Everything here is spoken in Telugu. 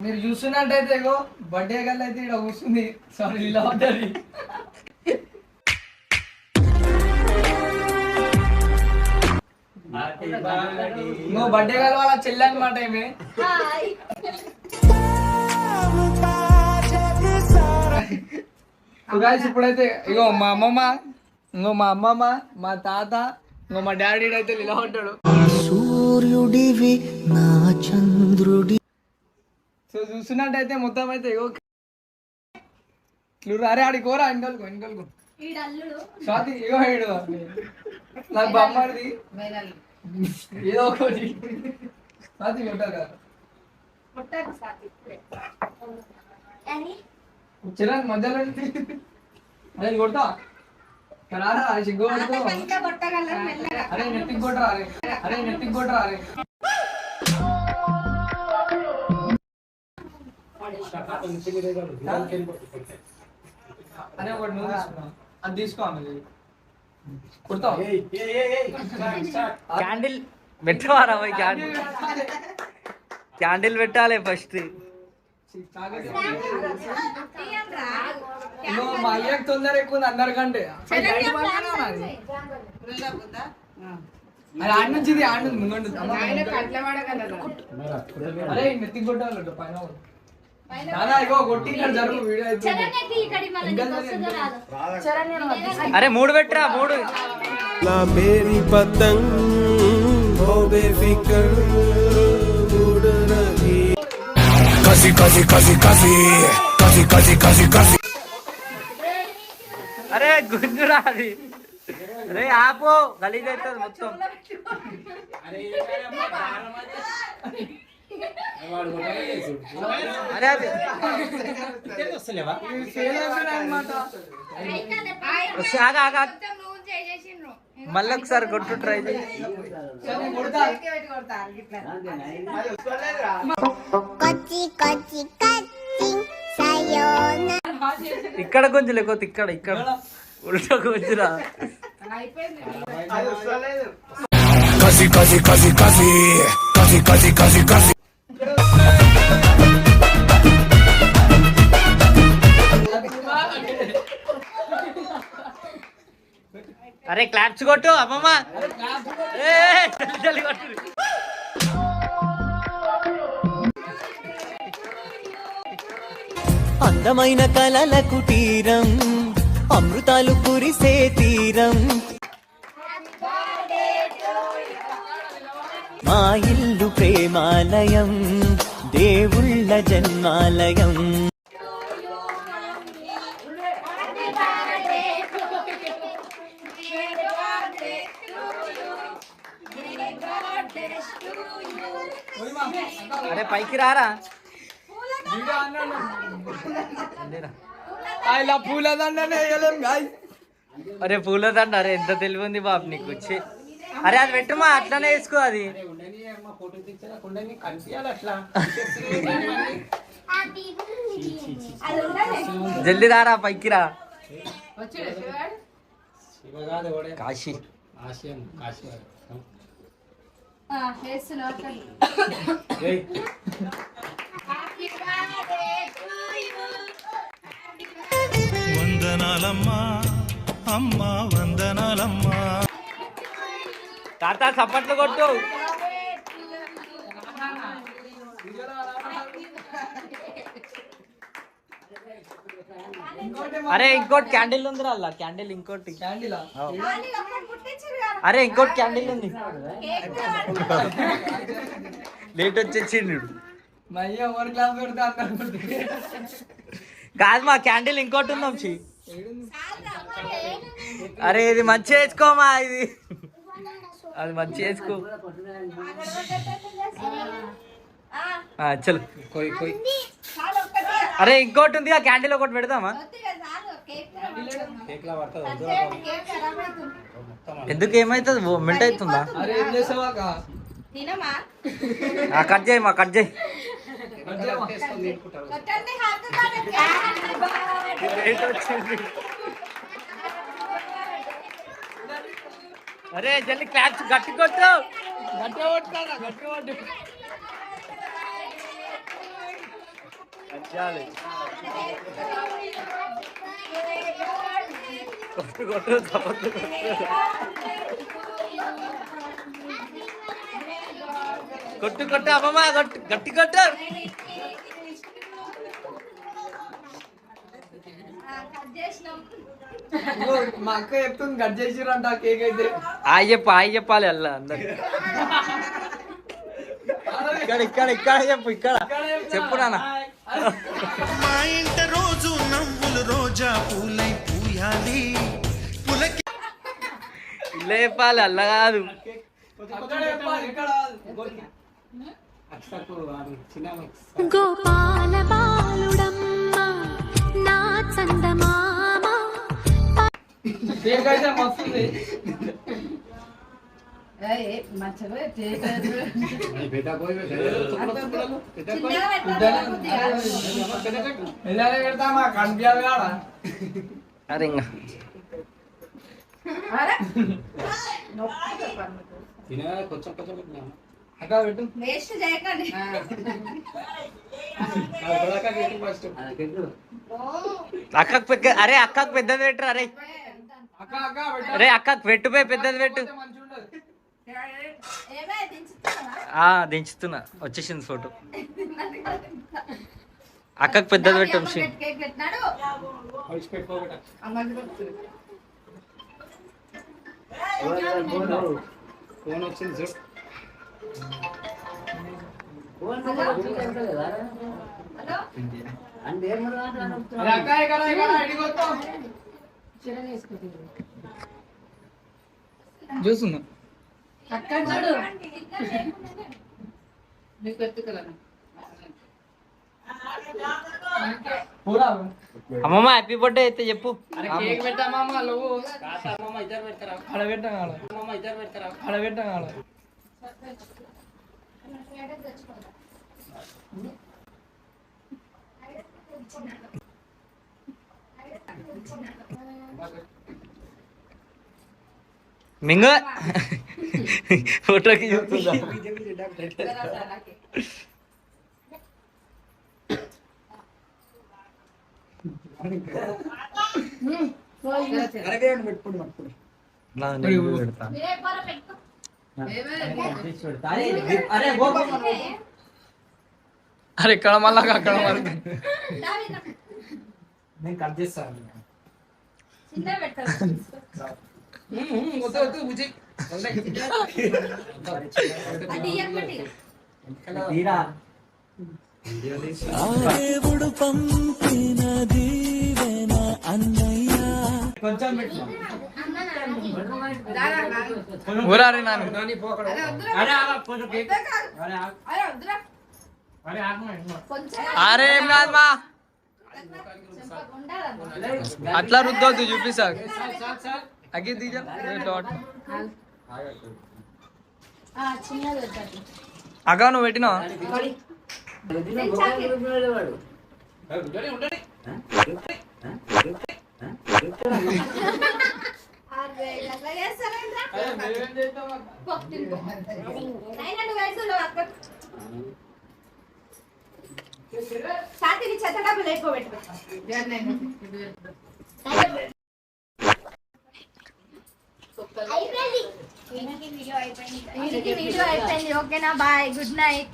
మీరు చూస్తున్నట్టయితే ఇగో బర్త్డే గల్ అయితే ఇక్కడ కూర్చుంది. సారీ ఇలా ఉంటుంది. నువ్వు బర్త్డే గల్ వాళ్ళ చెల్లి అనమాట. ఏమే ఇప్పుడైతే ఇగో మా అమ్మమ్మ, ఇంకో మా అమ్మమ్మ, మా తాత, ఇంకో మా డాడీ అయితే ఇలా ఉంటాడు. సూర్యుడివి నా చంద్రుడి. సో చూస్తున్నట్టయితే మొత్తం అయితే ఇగో అరే ఆడి కోరా ఇంకల్కో స్వాతి ఇగో ఏడు నాకు బొమ్మది ఏదో ఒకటి స్వాతి కొట్టారు కదా చిరాకు మధ్యలో నేను కొడతా రారా సిగ్గు అరే నెత్తికి కొట్టరా అరే నెత్తికి కొట్టరా అరే ఒకటి నువ్వు తీసుకున్నావు అది తీసుకోవాలి కొడతావు. క్యాండిల్ పెట్టవారా క్యాండిల్ పెట్టాలి ఫస్ట్. మా అయ్యకి తొందర ఎక్కువ అందరికంటే. అది ఆడి నుంచి ఆడి ముందు అరే నెత్తి కొట్టాలంట పైన కొట్టి ఇక్కడ జరుగు వీడియో అయితే. అరే మూడు పెట్టరా మూడు. मेरी पतंग वो बेफिक्र उड़ रही कसी कसी कसी कसी कसी कसी कसी कसी. అరే గుంజురా అది. అరే ఆపో గలీజ్ అవుతుంది మొత్తం. అరే అది మళ్ళీ ఒకసారి కొట్టు ట్రై చేయి. ఇక్కడ కొంచెం లేకపోతే ఇక్కడ ఇక్కడ ఉల్టా కొంచెరా. कसी कसी कसी कसी कसी कसी कसी कसी. అరే క్లాప్స్ కొట్టు అమ్మమ్మ. జల్లి కొట్టు. అందమైన కలల కుటీరం అమృతాలు కురిసే తీరం మా ఇల్లు ప్రేమాలయం దేవుళ్ళ జన్మాలయం. అరే పైకి రారా. అరే పూలదండ. అరే ఎంత తెలివి ఉంది బాబు నీకు వచ్చి. అరే అది పెట్టుమా అట్లానే వేసుకో. అది జల్దీ రారా పైకి రా. కాశీ వందనాలమ్మా అమ్మా వందనాలమ్మా. తాత చప్పట్లు కొట్టు. అరే ఇంకోటి క్యాండిల్ ఉంది రా. క్యాండిల్ ఇంకోటి క్యాండిల్. అరే ఇంకోటి క్యాండిల్ ఉంది. లేట్ వచ్చేసిండు. కాదు మా క్యాండిల్ ఇంకోటి ఉందాం. అరే ఇది మంచిగా వేసుకోమా. ఇది అది మంచిగా వేసుకో. చలో కోయి కోయి. అరే ఇంకోటి ఉంది ఆ క్యాండిల్ ఒకటి పెడదామా. ఎందుకు ఏమైతుంది మింట్ అవుతుందా. కట్ చేయమా కట్ చేయి. అరే జల్లి క్లాప్స్ గట్టి కొట్టు. గజ్జాలు. కొట్టు కొట్టు తప్పదు కొట్టు కొట్టు అమ్మమ్మ కొట్టు గట్టి కొట్టు. ఇగో మా అక్క చెప్తుంది కట్ చేసిరంట కేక్ అయితే. ఆయి చెప్పాలి అల్లా అందరు. ఇక్కడ ఇక్కడ ఇక్కడ చెప్పు, ఇక్కడ చెప్పు నాన్న. మా ఇంట రోజు నవ్వులు రోజా పూలై పూయాలి పులకి ఇలా చెప్పాలి అల్ల కాదు. అక్కడ చెప్పాలి, ఇక్కడ గోపాల బాలుడమ్మ నా చందమామ. కేక్ అయితే మస్తుంది. వెళ్ళాలి పెడతామా కనిపించాలి కాడా. అరే ఇంకా అక్క పెట్టు వేస్ట్ చేయకండి. ఫస్ట్ అక్కకు అరే అక్కకు పెద్దది పెట్టు. అరే అక్క అక్క పెట్టు. అరే అక్కకు పెట్టుపోయి పెద్దది పెట్టు. మంచిగా ఉండదు. ఏమే దించుతావా? దించుతున్నా, వచ్చేసింది ఫోటో. అక్కకు పెద్దది పెట్టు వంశీ. కేక్ పెట్టినాడు. ఫోన్ వచ్చింది చూడు. అరే అక్క ఇక్కడ ఇక్కడ ఇడికి వస్తాం. చూస్తున్నా పూరా అమ్మమ్మ హ్యాపీ బర్త్డే అయితే చెప్పు. కేక్ పెట్టామా నువ్వు అక్కడ పెట్టాం అక్కడ పెట్టాం. మింగ ఫోటోకి చూస్తుందా. అరే ఇక్కడ మళ్ళా అక్కడ వరకు నేను కట్ చేస్తాను. చిన్న పెట్టాలి. అది ఇవ్వకండి. ఆ దేవుడు పంపిన దీవెన అన్నయ్య. కొంచెం పెట్టు. ఊరారి నాని అరే ఏం కాదు మా అట్లా రుద్దొద్దు చూపిస్తా. అగ్గి తీజా అక్క నువ్వు పెట్టినా సాతిని చెత్త డబ్బులు ఎక్కువ పెట్టు. వీడియో అయిపోయింది. ఓకేనా, బాయ్, గుడ్ నైట్.